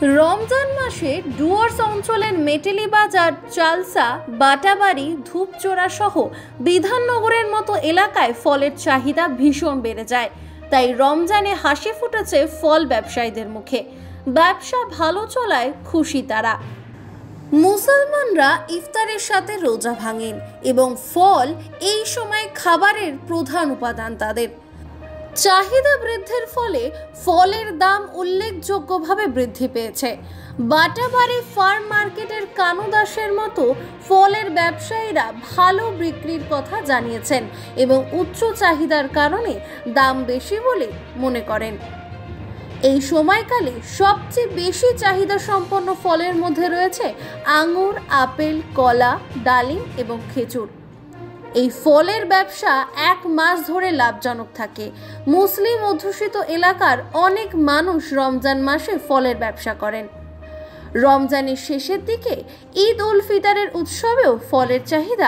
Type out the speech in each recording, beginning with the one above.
রমজান মাসে ডুয়ার্স অঞ্চলের মেটেলি বাজার, চালসা, বাটাবাড়ি, ধূপচোরা সহ বিধাননগরের মতো এলাকায় ফলের চাহিদা ভীষণ বেড়ে যায়। তাই রমজানে হাসি ফুটেছে ফল ব্যবসায়ীদের মুখে। ব্যবসা ভালো চলায় খুশি তারা। মুসলমানরা ইফতারের সাথে রোজা ভাঙেন এবং ফল এই সময় খাবারের প্রধান উপাদান তাদের। চাহিদা বৃদ্ধির ফলে ফলের দাম উল্লেখযোগ্যভাবে বৃদ্ধি পেয়েছে। বাটাবাড়ি ফার্ম মার্কেটের কানু দাসের মতো ফলের ব্যবসায়ীরা ভালো বিক্রির কথা জানিয়েছেন এবং উচ্চ চাহিদার কারণে দাম বেশি বলে মনে করেন। এই সময়কালে সবচেয়ে বেশি চাহিদা সম্পন্ন ফলের মধ্যে রয়েছে আঙুর, আপেল, কলা, ডালিম এবং খেজুর। এই ফলের ব্যবসা এক মাস ধরে লাভজনক থাকে। মুসলিম অধ্যুষিত এলাকার অনেক মানুষ রমজান মাসে ফলের ব্যবসা করেন। রমজানের শেষের দিকে ঈদ উল ফিতরের উৎসবেও ফলের চাহিদা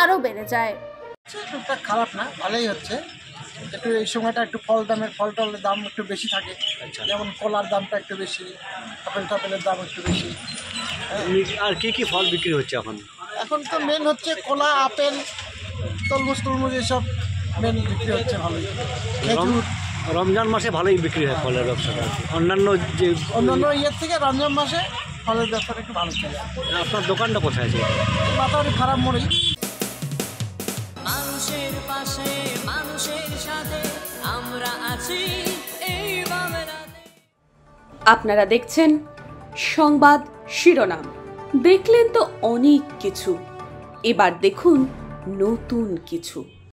আরও বেড়ে যায়। টুকটাক খারাপ না, ভালোই হচ্ছে। একটু এই সময়টা একটু ফল-টলের দাম একটু বেশি থাকে। যেমন কলার দামটা একটু বেশি, আপেলের দাম একটু বেশি। আর কি ফল বিক্রি হচ্ছে এখন তো মেন হচ্ছে কলা, আপেল, তরমুজ এসব মেন বিক্রি হচ্ছে ভালোই। খেজুর রমজান মাসে ভালোই বিক্রি হয় ফলের ব্যবসাটা। অন্যান্য ইয়ের থেকে রমজান মাসে ফলের ব্যবসাটা একটু ভালো চলে। আপনার দোকানটা কোথায় আছে? মাথাবাড়ি খারাপ মোড়েই। মানুষের পাশে, মানুষের সাথে আমরা আছি এই বাংলাতে। আপনারা দেখছেন সংবাদ শিরোনাম। দেখলেন তো অনেক কিছু, এবার দেখুন নতুন কিছু।